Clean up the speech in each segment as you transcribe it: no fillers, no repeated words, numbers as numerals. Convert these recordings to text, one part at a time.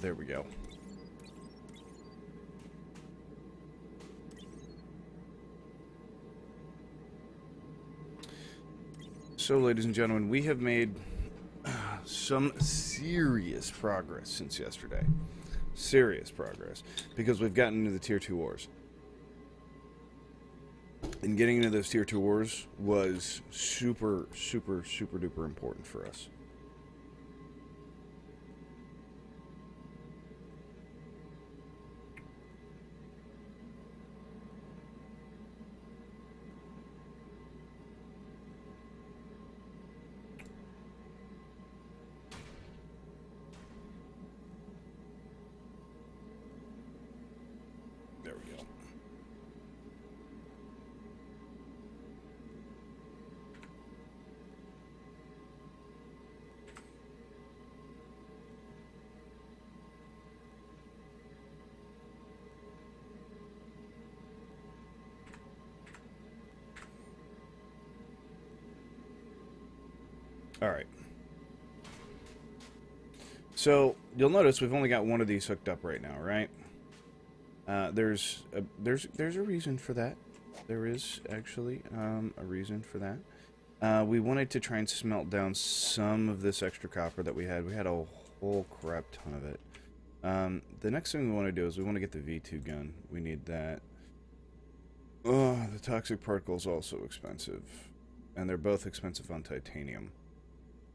There we go. So, ladies and gentlemen, we have made some serious progress since yesterday. Serious progress. Because we've gotten into the Tier 2 wars. And getting into those Tier 2 wars was super duper important for us. There we go. All right. So you'll notice we've only got one of these hooked up right now, right? There's a reason for that. There is actually a reason for that. We wanted to try and smelt down some of this extra copper that we had. We had a whole crap ton of it. The next thing we want to do is we want to get the V2 gun. We need that. Oh, the toxic particle is also expensive, and they're both expensive on titanium,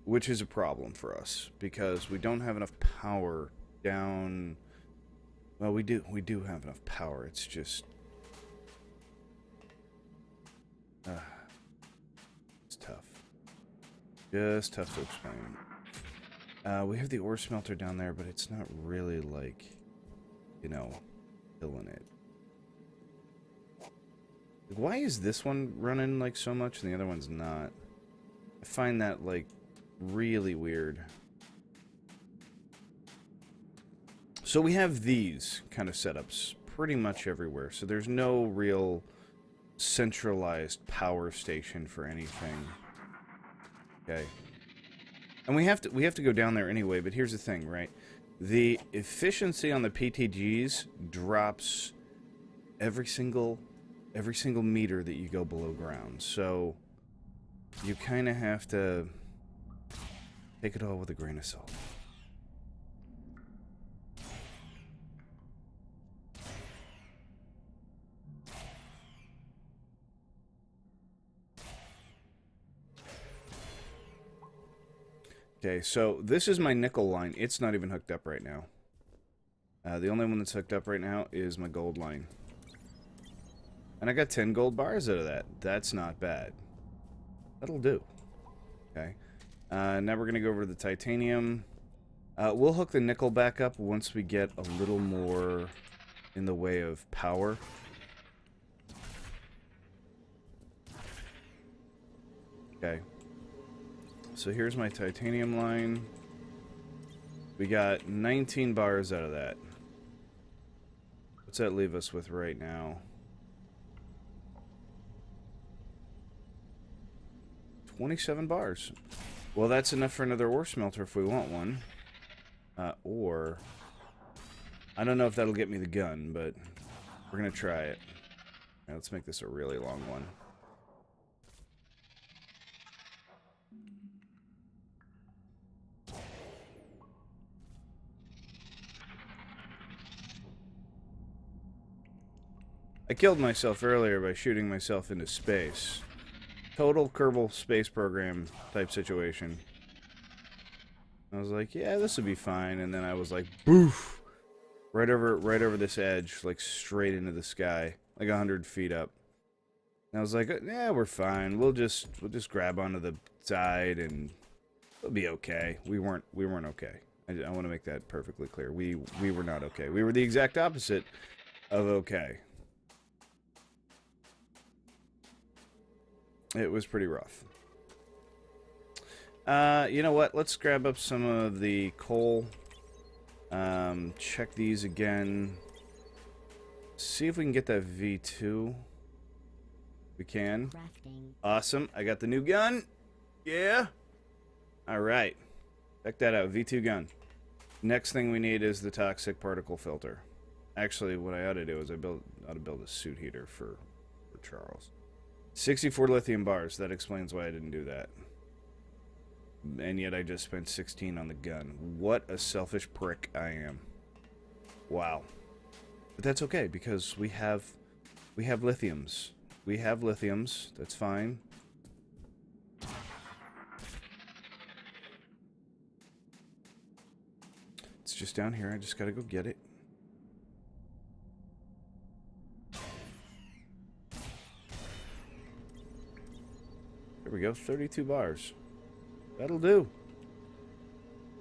which is a problem for us because we don't have enough power down. Well, we do have enough power. It's just it's tough. Just tough to explain. We have the ore smelter down there, but it's not really like, you know, filling it. Like, why is this one running like so much and the other one's not? I find that like really weird. So we have these kind of setups pretty much everywhere. So there's no real centralized power station for anything. Okay. And we have to go down there anyway, but here's the thing, right? The efficiency on the PTGs drops every single meter that you go below ground. So you kind of have to take it all with a grain of salt. Okay, so this is my nickel line. It's not even hooked up right now. The only one that's hooked up right now is my gold line. And I got 10 gold bars out of that. That's not bad. That'll do. Okay. Now we're going to go over to the titanium. We'll hook the nickel back up once we get a little more in the way of power. Okay. So here's my titanium line. We got 19 bars out of that. What's that leave us with right now? 27 bars. Well, that's enough for another ore smelter if we want one. Or I don't know if that'll get me the gun, but we're gonna try it. Right, let's make this a really long one. I killed myself earlier by shooting myself into space. Total Kerbal Space Program type situation. I was like, yeah, this would be fine, and then I was like, boof! Right over this edge, like straight into the sky, like 100 feet up. And I was like, yeah, we're fine. We'll just grab onto the side and it'll be okay. We weren't okay. I want to make that perfectly clear. We were not okay. We were the exact opposite of okay. It was pretty rough. You know what? Let's grab up some of the coal. Check these again. See if we can get that V2. We can. Awesome. I got the new gun. Yeah. All right. Check that out. V2 gun. Next thing we need is the toxic particle filter. Actually, what I ought to do is ought to build a suit heater for Charles. 64 lithium bars. That explains why I didn't do that. And yet I just spent 16 on the gun. What a selfish prick I am. Wow. But that's okay because we have lithiums. We have lithiums. That's fine. It's just down here. I just gotta go get it. There we go. 32 bars. That'll do.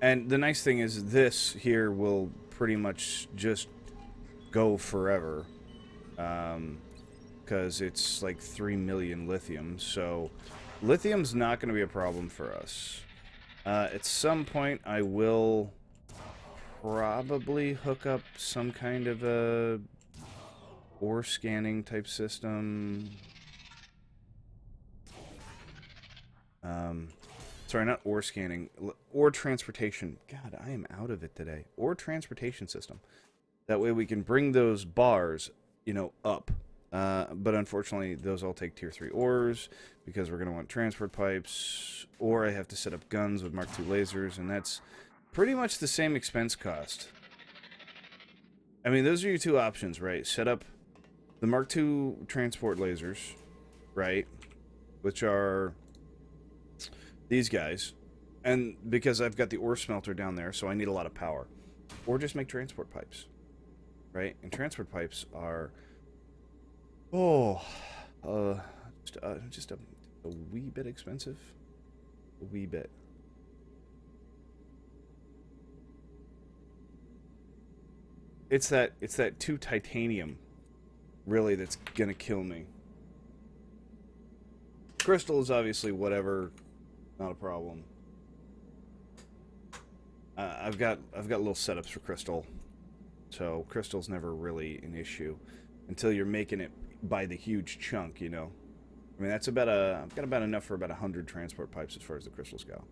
And the nice thing is this here will pretty much just go forever. Because it's like 3 million lithium. So lithium's not going to be a problem for us. At some point I will probably hook up some kind of a ore scanning type system. Sorry, not ore scanning. Ore transportation. God, I am out of it today. Ore transportation system. That way we can bring those bars, you know, up. But unfortunately, those all take tier 3 ores because we're going to want transport pipes. Or I have to set up guns with Mark II lasers, and that's pretty much the same expense cost. I mean, those are your two options, right? Set up the Mark II transport lasers, right? Which are these guys. And because I've got the ore smelter down there, so I need a lot of power. Or just make transport pipes, right? And transport pipes are... just a wee bit expensive. A wee bit. It's that 2 titanium, really, that's gonna kill me. Crystal is obviously whatever, not a problem. I've got little setups for crystal, so crystal's never really an issue until you're making it by the huge chunk, you know. I mean, that's I've got about enough for about 100 transport pipes as far as the crystals go.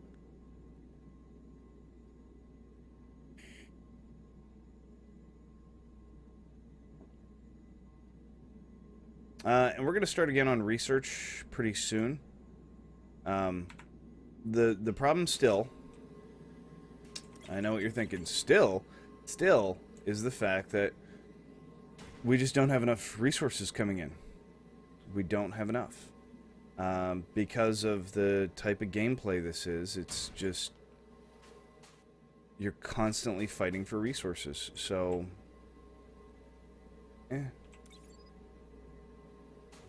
And we're going to start again on research pretty soon. The problem still, I know what you're thinking, still is the fact that we just don't have enough resources coming in. We don't have enough. Because of the type of gameplay this is, it's just... you're constantly fighting for resources, so...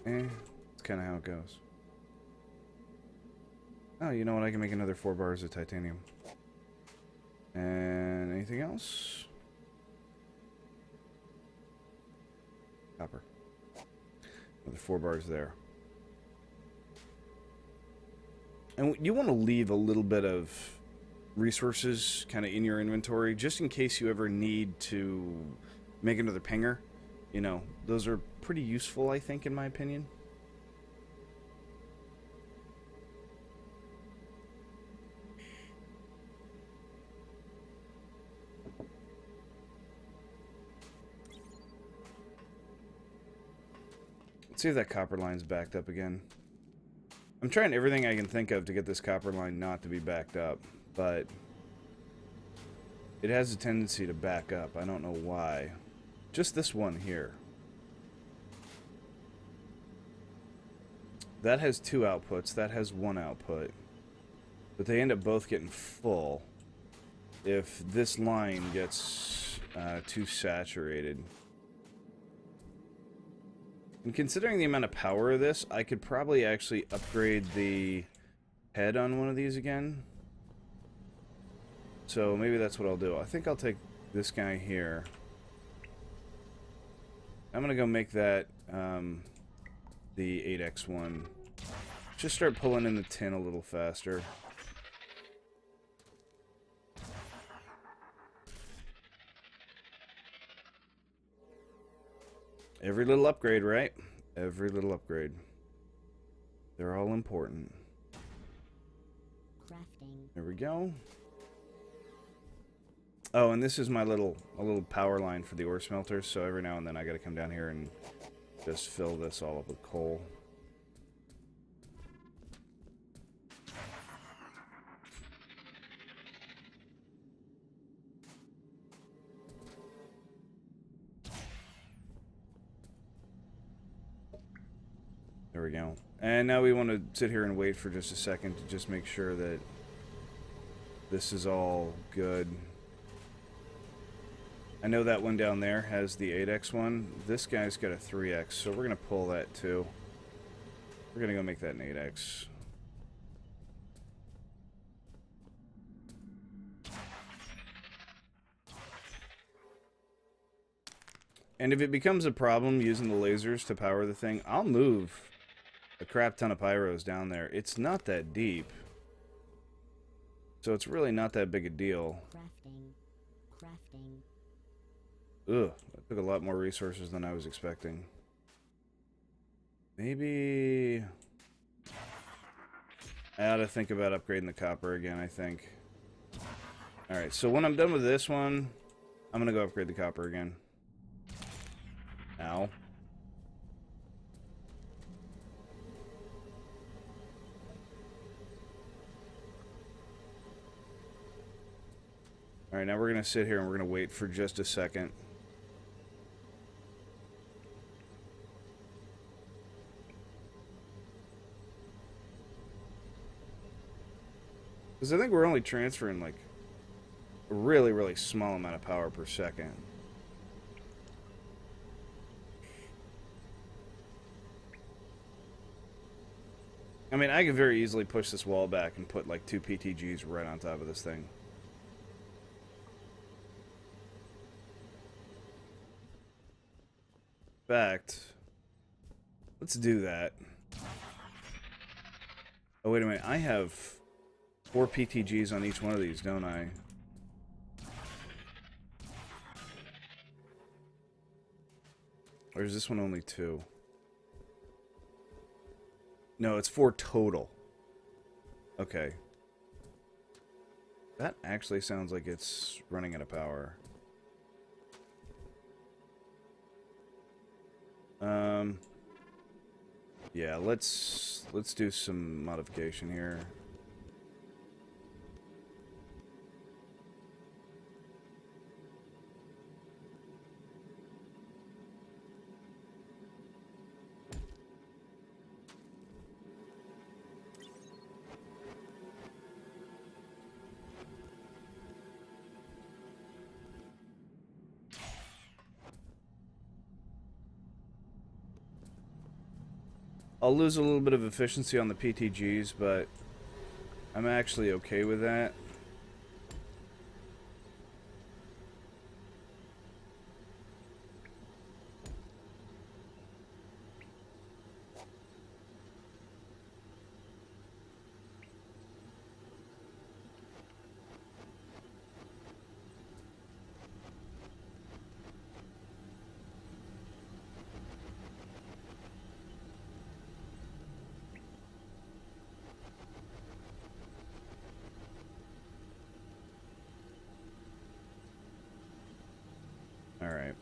it's kind of how it goes. Oh, you know what? I can make another 4 bars of titanium. And anything else? Copper. Another 4 bars there. And you want to leave a little bit of resources kind of in your inventory, just in case you ever need to make another pinger. You know, those are pretty useful, I think, in my opinion. Let's see if that copper line's backed up again. I'm trying everything I can think of to get this copper line not to be backed up, but it has a tendency to back up. I don't know why. Just this one here. That has 2 outputs. That has 1 output. But they end up both getting full if this line gets too saturated. And considering the amount of power of this, I could probably actually upgrade the head on one of these again. So maybe that's what I'll do. I think I'll take this guy here. I'm going to go make that the 8x one. Just start pulling in the tin a little faster. Every little upgrade, right? Every little upgrade. They're all important. Crafting. There we go. Oh, and this is my little power line for the ore smelter, so every now and then I gotta come down here and just fill this all up with coal. There we go. And now we want to sit here and wait for just a second to just make sure that this is all good. I know that one down there has the 8x one. This guy's got a 3x, so we're going to pull that too. We're going to go make that an 8x. And if it becomes a problem using the lasers to power the thing, I'll move a crap ton of pyros down there. It's not that deep. So it's really not that big a deal. Crafting. Ugh, that took a lot more resources than I was expecting. Maybe I ought to think about upgrading the copper again, I think. Alright, so when I'm done with this one, I'm gonna go upgrade the copper again. Ow. Alright, now we're going to sit here and we're going to wait for just a second. Because I think we're only transferring like a really, really small amount of power per second. I mean, I could very easily push this wall back and put like 2 PTGs right on top of this thing. In fact, let's do that. Oh, wait a minute. I have 4 PTGs on each one of these, don't I? Or is this one only 2? No, it's 4 total. Okay. That actually sounds like it's running out of power. Yeah, let's do some modification here. I'll lose a little bit of efficiency on the PTGs, but I'm actually okay with that. Alright.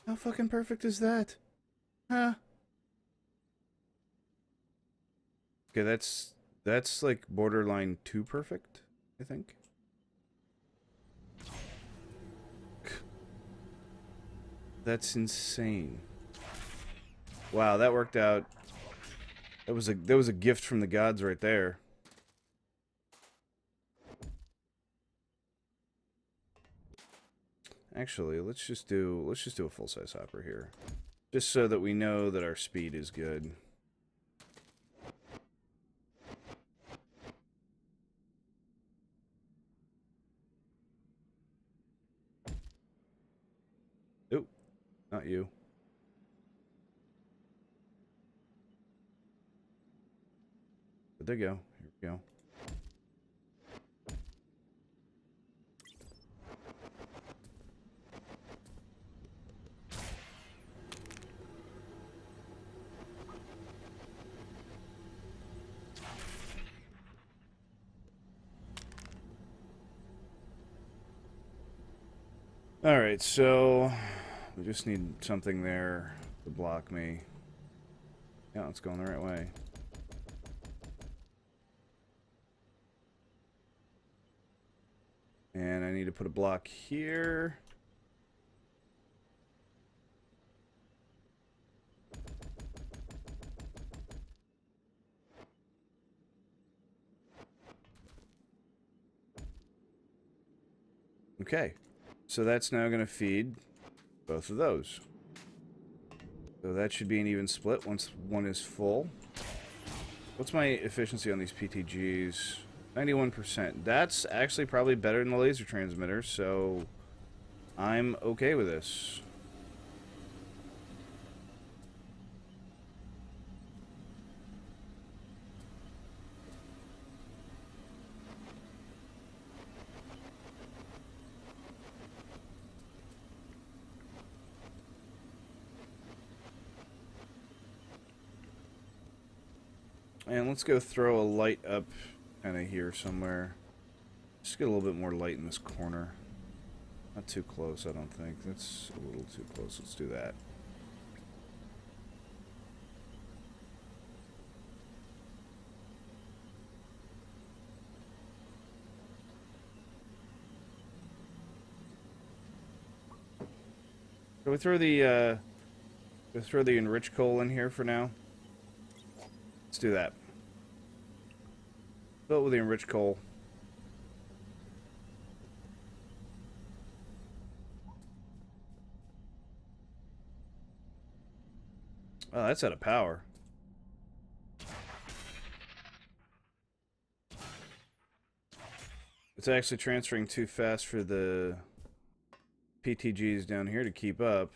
How fucking perfect is that? Huh? Okay, that's like borderline too perfect, I think. That's insane. Wow, that worked out. That was a gift from the gods right there. Actually, let's just do a full-size hopper here. Just so that we know that our speed is good. Ooh. Not you. But there you go. Here we go. Alright, so we just need something there to block me. Yeah, it's going the right way. And I need to put a block here. Okay, so that's now going to feed both of those. So that should be an even split once one is full. What's my efficiency on these PTGs? 91%. That's actually probably better than the laser transmitter, so I'm okay with this. And let's go throw a light up kind of here somewhere. Just get a little bit more light in this corner. Not too close, I don't think. That's a little too close. Let's do that. So we throw the enriched coal in here for now. Let's do that. Fill it with the enriched coal. Oh, that's out of power. It's actually transferring too fast for the PTGs down here to keep up.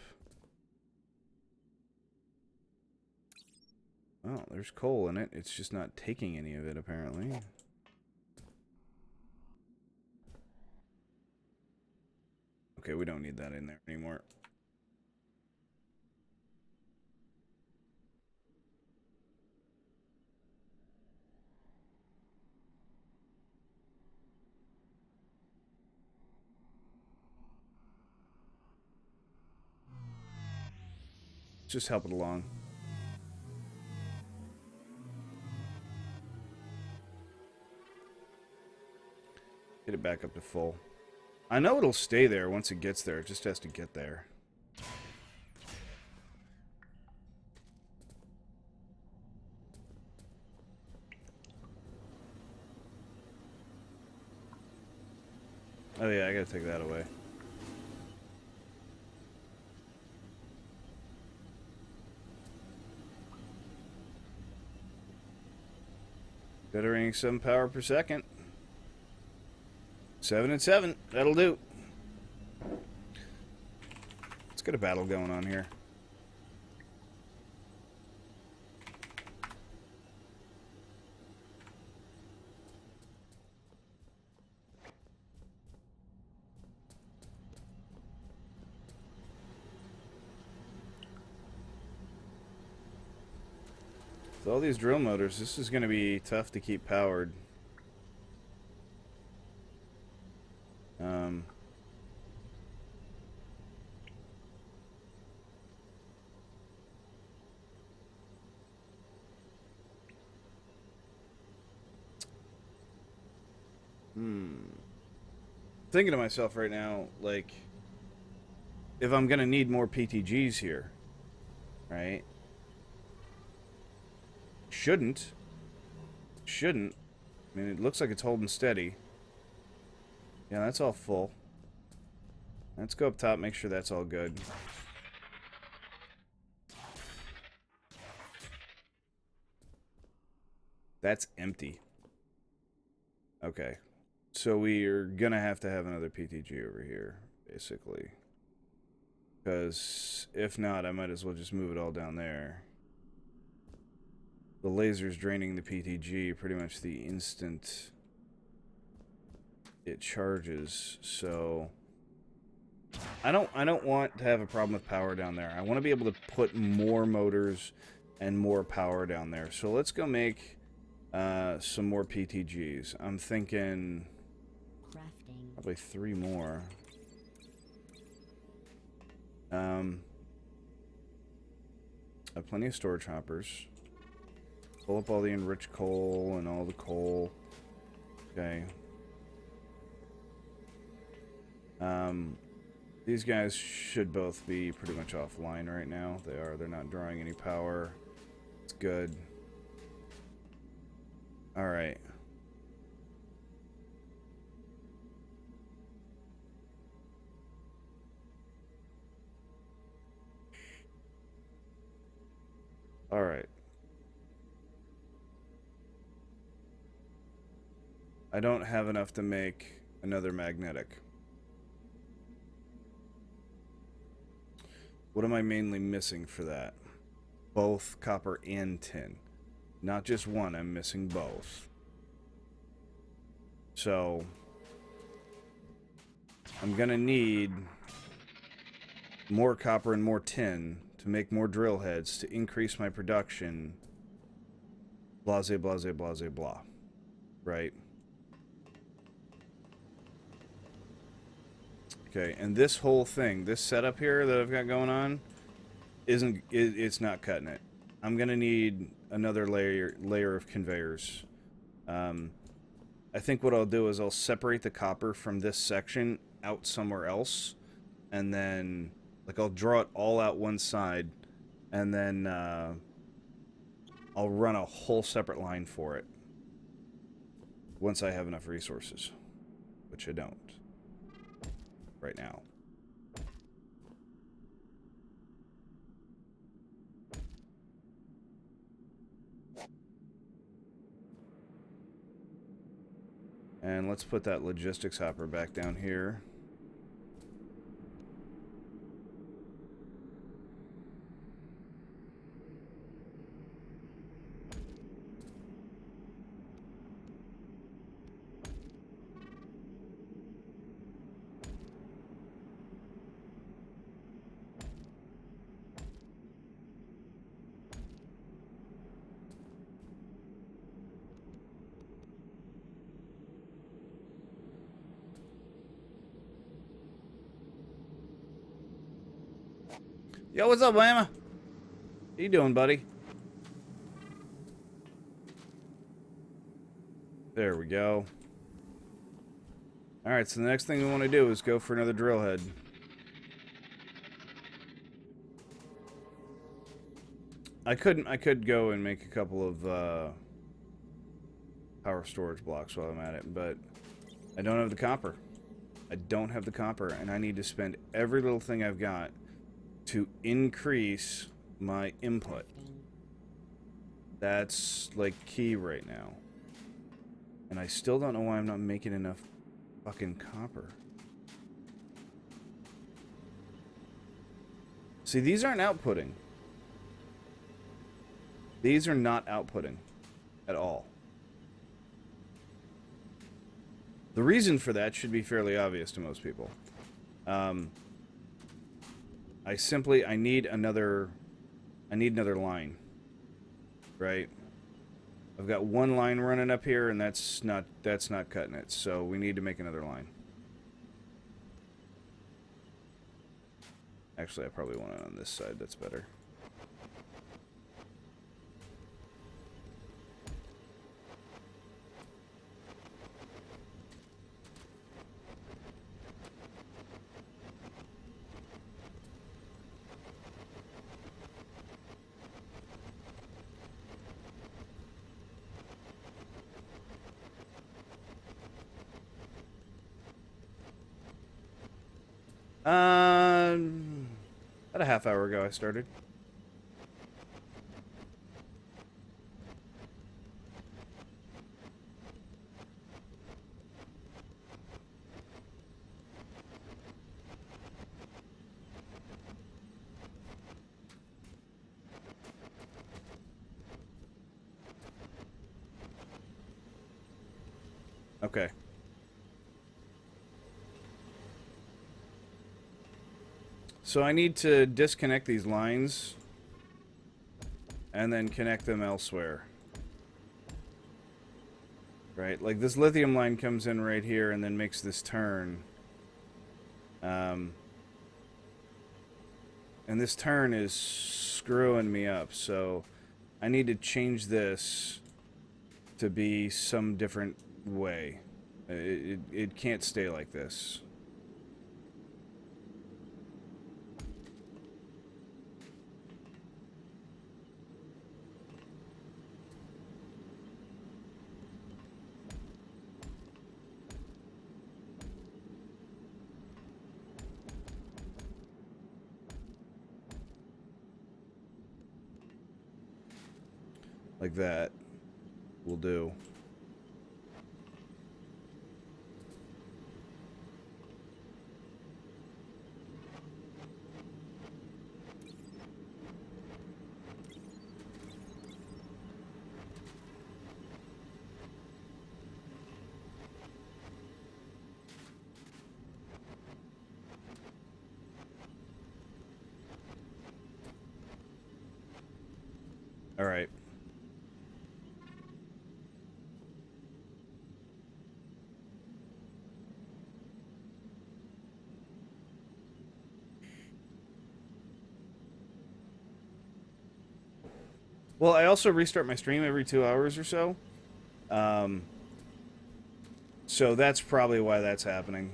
Oh, there's coal in it. It's just not taking any of it, apparently. Okay, we don't need that in there anymore. Just help it along. Get it back up to full. I know it'll stay there once it gets there. It just has to get there. Oh yeah, I gotta take that away. Generating 7 power per second. 7 and 7. That'll do. Let's get a battle going on here. With all these drill motors, this is going to be tough to keep powered. Thinking to myself right now, like, if I'm going to need more PTGs here, right? Shouldn't. I mean, it looks like it's holding steady. Yeah, that's all full. Let's go up top, make sure that's all good. That's empty. Okay. So we are gonna have to have another PTG over here, basically. Because if not, I might as well just move it all down there. The laser's draining the PTG pretty much the instant it charges, so I don't want to have a problem with power down there. I want to be able to put more motors and more power down there. So let's go make some more PTGs. I'm thinking probably 3 more. I have plenty of storage hoppers. Pull up all the enriched coal and all the coal. Okay. These guys should both be pretty much offline right now. They are. They're not drawing any power. It's good. All right. All right. I don't have enough to make another magnetic. What am I mainly missing for that? Both copper and tin. Not just one, I'm missing both. So I'm gonna need more copper and more tin to make more drill heads to increase my production. Blase, blase, blase, blah. Right? Okay, and this whole thing, this setup here that I've got going on, it's not cutting it. I'm gonna need another layer of conveyors. I think what I'll do is I'll separate the copper from this section out somewhere else, and then like I'll draw it all out one side, and then I'll run a whole separate line for it once I have enough resources, which I don't right now. And let's put that logistics hopper back down here. Yo, what's up, Lama? How you doing, buddy? There we go. Alright, so the next thing we want to do is go for another drill head. I could go and make a couple of power storage blocks while I'm at it, but I don't have the copper. I don't have the copper, and I need to spend every little thing I've got to increase my input. That's like key right now. And I still don't know why I'm not making enough fucking copper. See, these aren't outputting. These are not outputting at all. The reason for that should be fairly obvious to most people. I need another line, right? I've got one line running up here, and that's not cutting it. So we need to make another line. Actually, I probably want it on this side. That's better. About a half hour ago I started. Okay. So I need to disconnect these lines and then connect them elsewhere. Right? Like this lithium line comes in right here and then makes this turn. And this turn is screwing me up, so I need to change this to be some different way. It can't stay like this. Like that will do. All right. Well, I also restart my stream every 2 hours or so. Um, so that's probably why that's happening.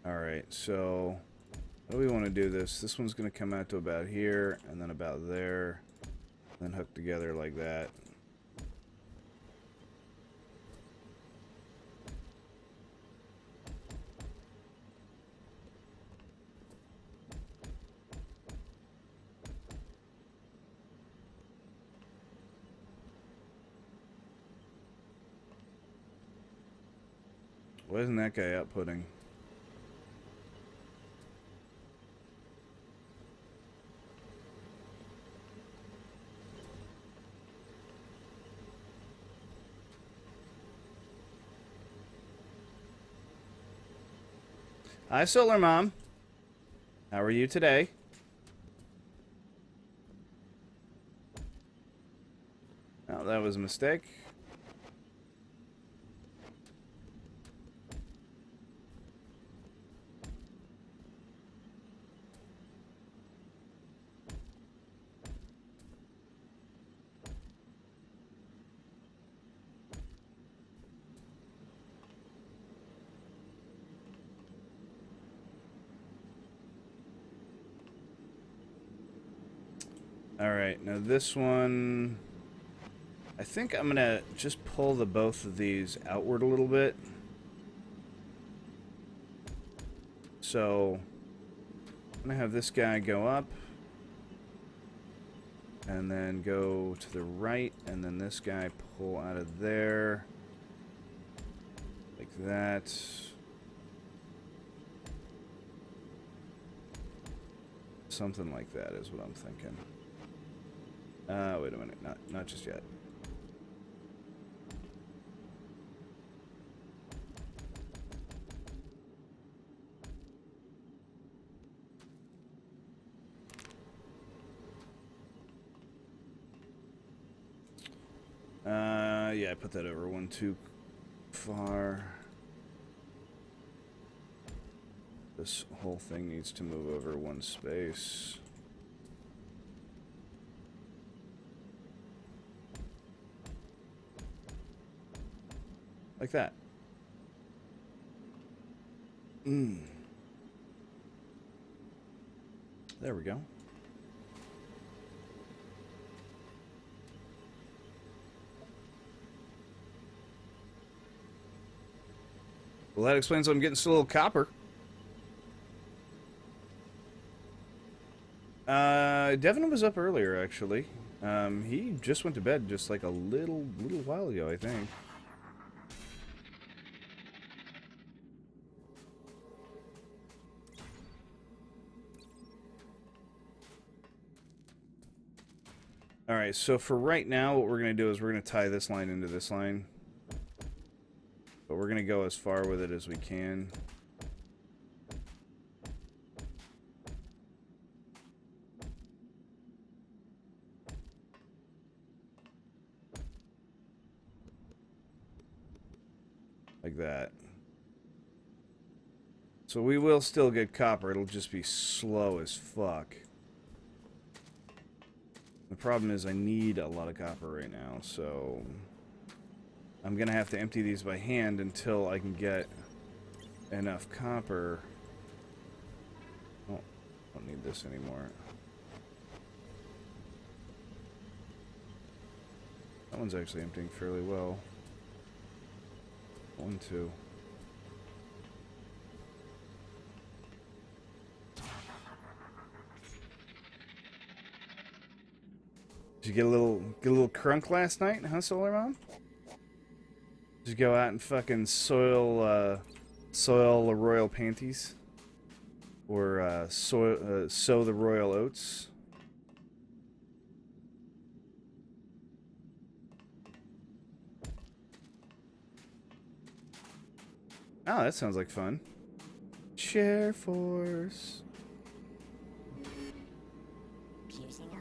Alright, so how do we want to do this? This one's going to come out to about here, and then about there, then hook together like that. Why isn't that guy outputting? Hi, Solar Mom. How are you today? Oh, that was a mistake. Alright, now this one, I think I'm going to just pull the both of these outward a little bit. So, I'm going to have this guy go up, and then go to the right, and then this guy pull out of there, like that. Something like that is what I'm thinking. Wait a minute, not just yet. Yeah, I put that over one too far. This whole thing needs to move over one space. Like that. There we go. Well, that explains why I'm getting so little copper. Devin was up earlier, actually. He just went to bed just like a little while ago, I think. Alright, so for right now, what we're going to do is we're going to tie this line into this line. But we're going to go as far with it as we can. Like that. So we will still get copper, it'll just be slow as fuck. The problem is I need a lot of copper right now, so I'm gonna have to empty these by hand until I can get enough copper. Oh, I don't need this anymore. That one's actually emptying fairly well. 1, 2. Did you get a little crunk last night, huh, Solar Mom? Did you go out and fucking soil the royal panties? Or sow the royal oats? Oh, that sounds like fun. Share force. Piercing up.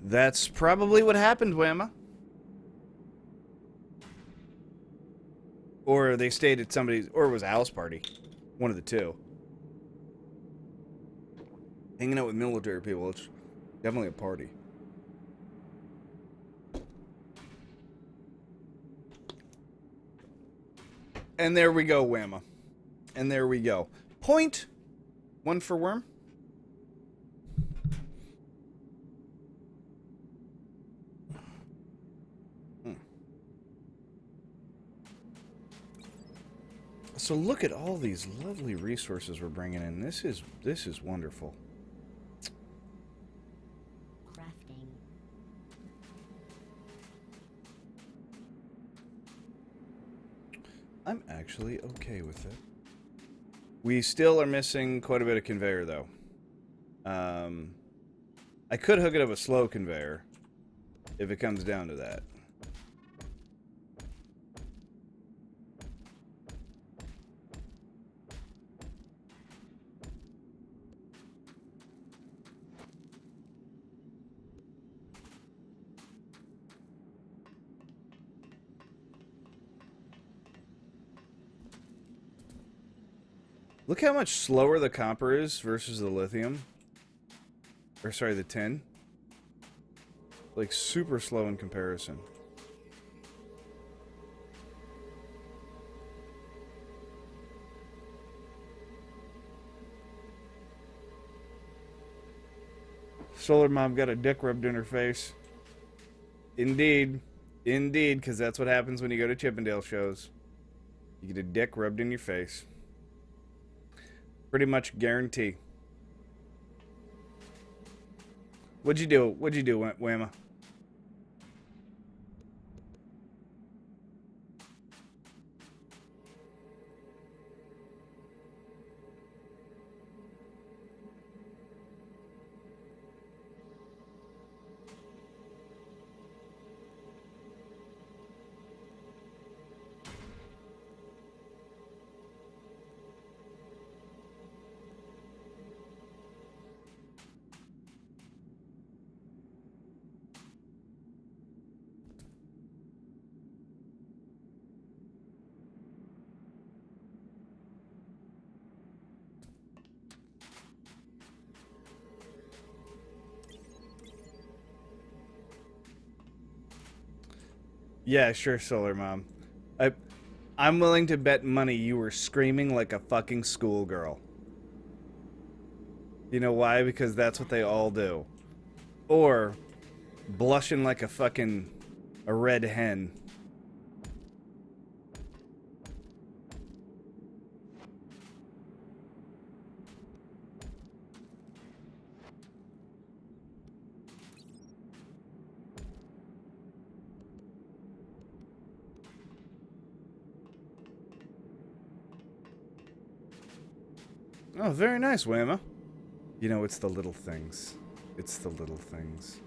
That's probably what happened, Whamma. Or they stayed at somebody's, or it was Al's party. One of the two. Hanging out with military people, it's definitely a party. And there we go, Whamma. And there we go. Point. 1 for worm. So look at all these lovely resources we're bringing in. This is wonderful. Crafting. I'm actually okay with it. We still are missing quite a bit of conveyor, though. I could hook it up a slow conveyor if it comes down to that. Look how much slower the copper is versus the lithium. Or sorry, the tin. Like super slow in comparison. Solar Mom got a dick rubbed in her face. Indeed. Indeed, because that's what happens when you go to Chippendale shows. You get a dick rubbed in your face. Pretty much guarantee. What'd you do? What'd you do, Whamma? Yeah, sure, Solar Mom. I, I'm willing to bet money you were screaming like a fucking schoolgirl. You know why? Because that's what they all do. Or blushing like a red hen. Oh, very nice, Whamma. You know, it's the little things. It's the little things.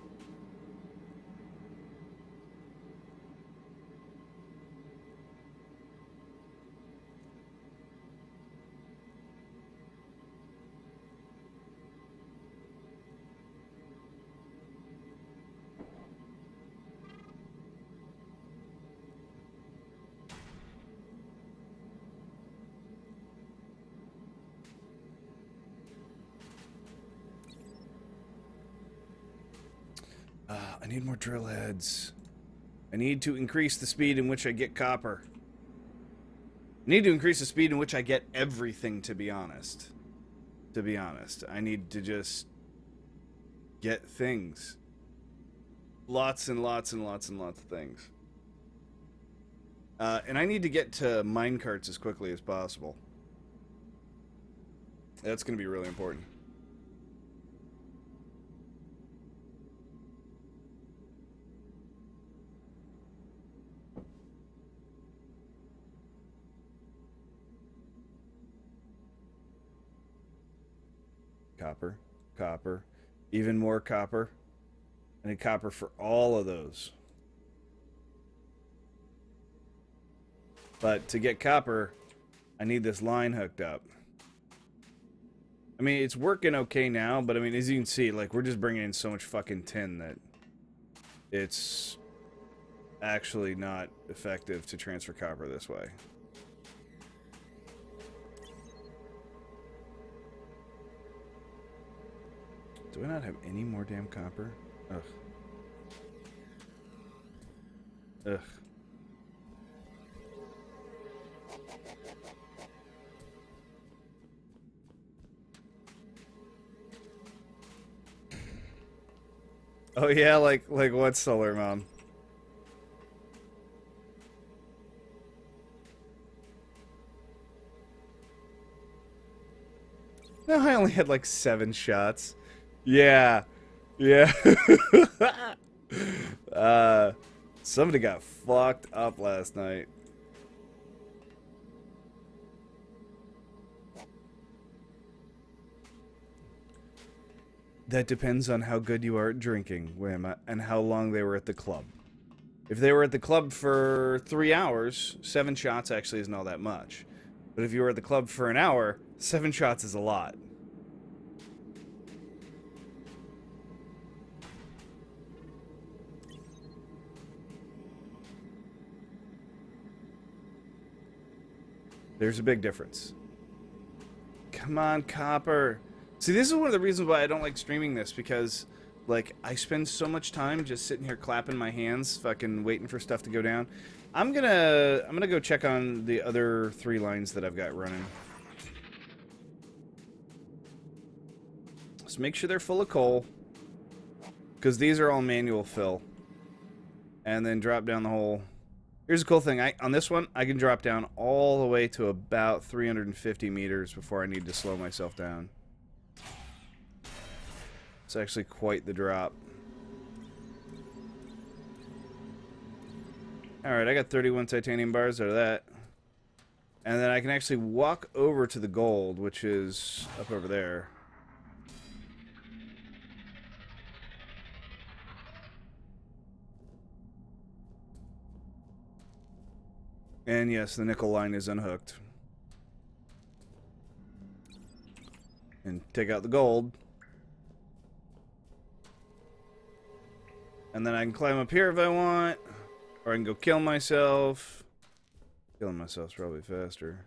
I need more drill heads. I need to increase the speed in which I get copper. I need to increase the speed in which I get everything, to be honest. To be honest. I need to just get things. Lots and lots and lots and lots of things. And I need to get to minecarts as quickly as possible. That's going to be really important. Copper, copper, even more copper. I need copper for all of those. But to get copper, I need this line hooked up. I mean, it's working okay now, but I mean, as you can see, like, we're just bringing in so much fucking tin that it's actually not effective to transfer copper this way. Do I not have any more damn copper? Ugh. Ugh. Oh yeah, like what, Solar Mom? No, I only had like 7 shots. Yeah. Yeah. Somebody got fucked up last night. That depends on how good you are at drinking, Whamma, and how long they were at the club. If they were at the club for 3 hours, 7 shots actually isn't all that much. But if you were at the club for an hour, 7 shots is a lot. There's a big difference. Come on, copper. See, this is one of the reasons why I don't like streaming this, because, like, I spend so much time just sitting here clapping my hands, fucking waiting for stuff to go down. I'm gonna go check on the other 3 lines that I've got running. Just make sure they're full of coal, because these are all manual fill. And then drop down the hole. Here's a cool thing. On this one, I can drop down all the way to about 350 meters before I need to slow myself down. It's actually quite the drop. Alright, I got 31 titanium bars out of that. And then I can actually walk over to the gold, which is up over there. And yes, the nickel line is unhooked. And take out the gold. And then I can climb up here if I want. Or I can go kill myself. Killing myself's probably faster.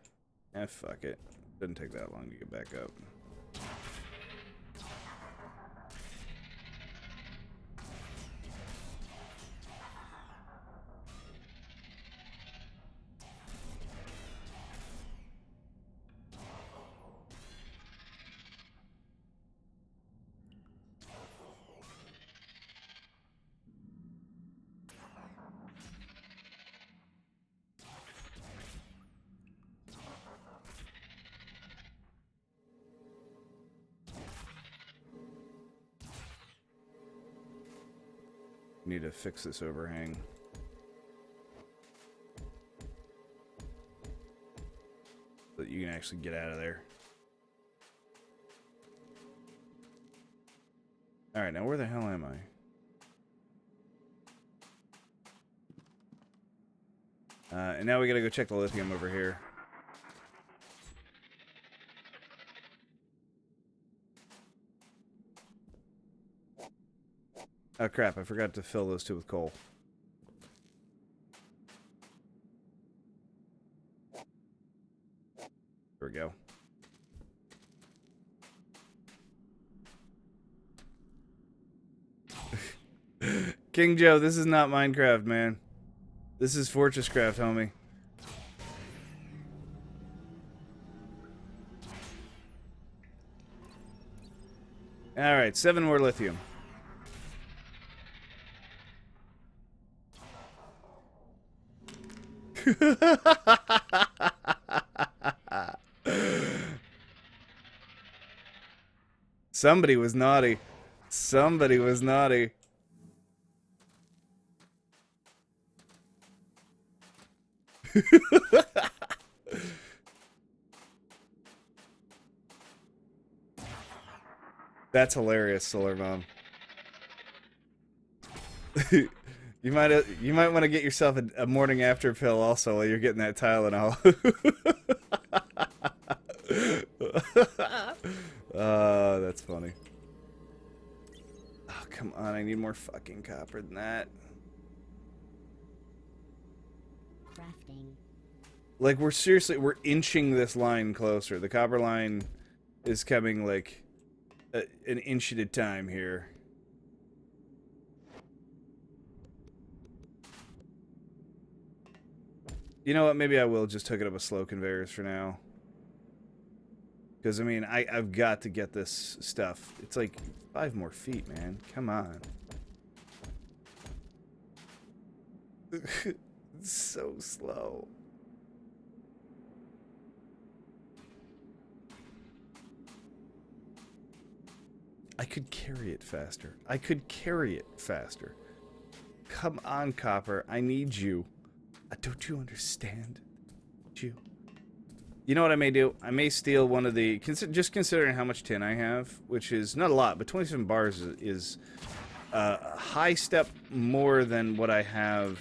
Eh, fuck it. Doesn't take that long to get back up. Need to fix this overhang. So that you can actually get out of there. Alright, now where the hell am I? And now we gotta go check the lithium over here. Oh crap, I forgot to fill those two with coal. There we go. King Joe, this is not Minecraft, man. This is FortressCraft, homie. Alright, 7 more lithium. Somebody was naughty. Somebody was naughty. That's hilarious, Solar Mom. You might want to get yourself a morning after pill also while you're getting that Tylenol. Oh, that's funny. Oh, come on, I need more fucking copper than that. Crafting. Like, we're inching this line closer. The copper line is coming, like, an inch at a time here. You know what? Maybe I will just hook it up with slow conveyors for now. Because, I mean, I've got to get this stuff. It's like 5 more feet, man. Come on. It's so slow. I could carry it faster. I could carry it faster. Come on, Copper. I need you. Don't you understand? You know what I may do? I may steal one of the... just considering how much tin I have, which is not a lot, but 27 bars is a high step more than what I have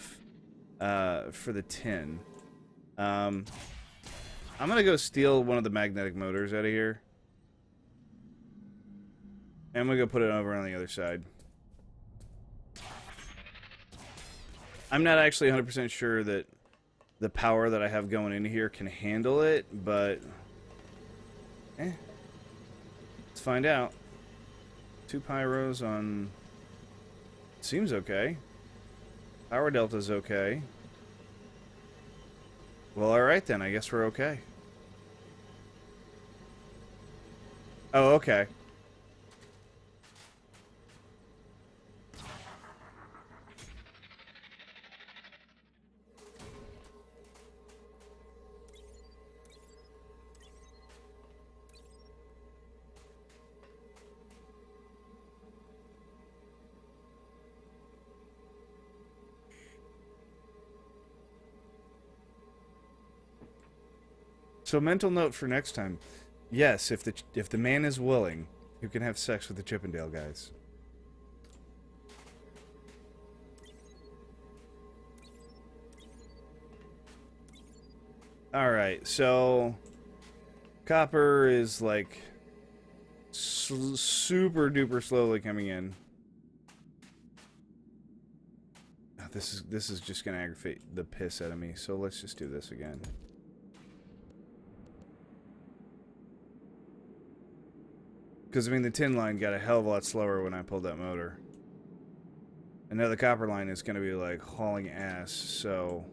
for the tin. I'm going to go steal one of the magnetic motors out of here. And I'm going to go put it over on the other side. I'm not actually 100% sure that the power that I have going into here can handle it, but... let's find out. 2 pyros on... Seems okay. Power delta's okay. Well, alright then. I guess we're okay. Oh, okay. So, mental note for next time. Yes, if the man is willing, you can have sex with the Chippendale guys. Alright, so... Copper is, like... super duper slowly coming in. Oh, this is just gonna aggravate the piss out of me, so let's just do this again. Because, I mean, the tin line got a hell of a lot slower when I pulled that motor. And now the copper line is going to be, like, hauling ass, so...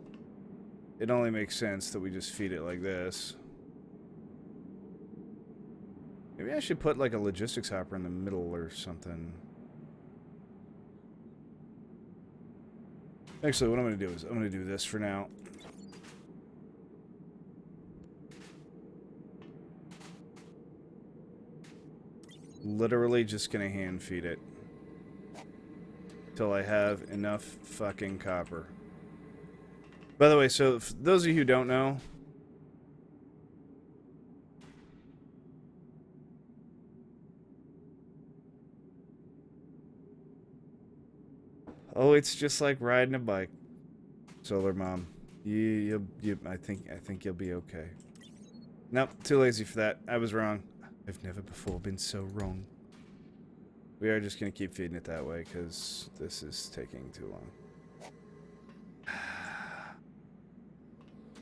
It only makes sense that we just feed it like this. Maybe I should put, like, a logistics hopper in the middle or something. Actually, what I'm going to do is I'm going to do this for now. Literally just going to hand feed it. till I have enough fucking copper. By the way, so for those of you who don't know, oh, it's just like riding a bike. Solar Mom, I think you'll be okay. Nope, too lazy for that. I was wrong. I've never before been so wrong. We are just gonna keep feeding it that way because this is taking too long.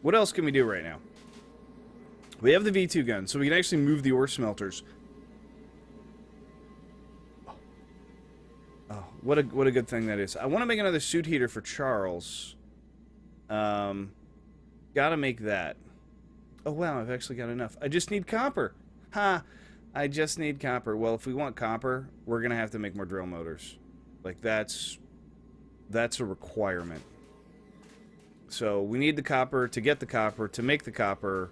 What else can we do right now? We have the V2 gun, so we can actually move the ore smelters. Oh, what a good thing that is. I want to make another suit heater for Charles. Gotta make that. Oh wow, I've actually got enough. I just need copper. Ha! I just need copper. Well, if we want copper, we're gonna have to make more drill motors. Like that's a requirement. So we need the copper to get the copper to make the copper.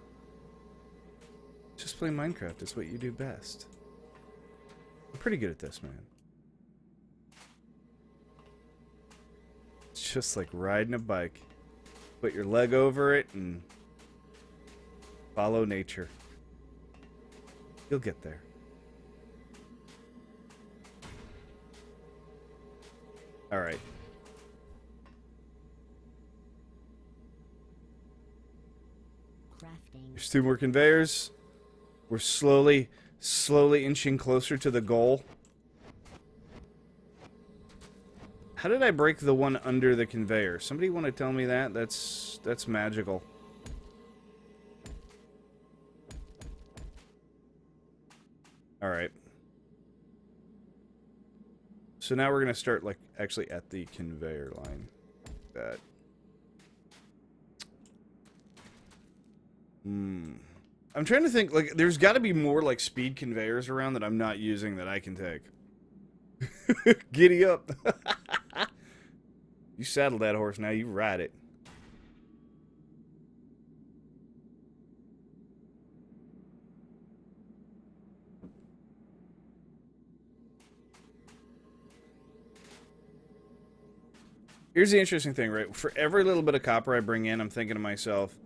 Just play Minecraft is what you do best. I'm pretty good at this, man. It's just like riding a bike. Put your leg over it and follow nature. You'll get there. All right. Crafting. There's 2 more conveyors. We're slowly inching closer to the goal. How did I break the one under the conveyor? Somebody want to tell me that? That's magical. All right. So now we're going to start like actually at the conveyor line. That. I'm trying to think, like, there's got to be more, like, speed conveyors around that I'm not using that I can take. Giddy up. You saddle that horse now, you ride it. Here's the interesting thing, right? For every little bit of copper I bring in, I'm thinking to myself,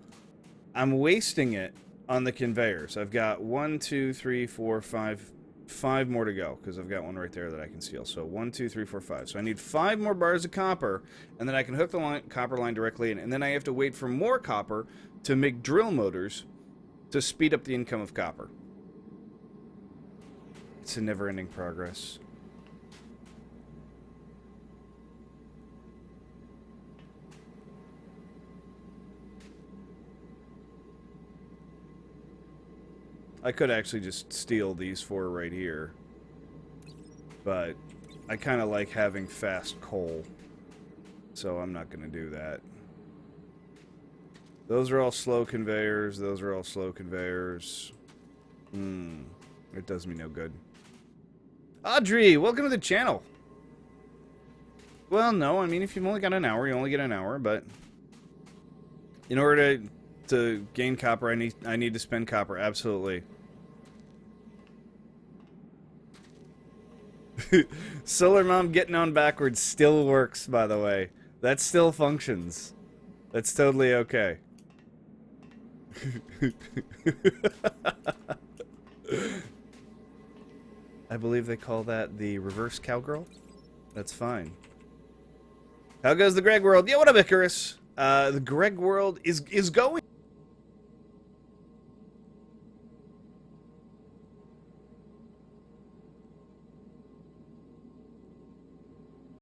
I'm wasting it on the conveyors. I've got 1, 2, 3, 4, 5 more to go because I've got one right there that I can steal. So 1, 2, 3, 4, 5. So I need 5 more bars of copper, and then I can hook the copper line directly in, and then I have to wait for more copper to make drill motors to speed up the income of copper. It's a never-ending progress. I could actually just steal these 4 right here. But I kind of like having fast coal. So I'm not going to do that. Those are all slow conveyors. Those are all slow conveyors. It does me no good. Audrey, welcome to the channel. Well, no, I mean, if you've only got an hour, you only get an hour, but in order to gain copper, I need to spend copper, absolutely. Solar Mom getting on backwards still works, by the way. That still functions. That's totally okay. I believe they call that the reverse cowgirl. That's fine. How goes the Greg world? Yeah, what up, Icarus? The Greg world is going.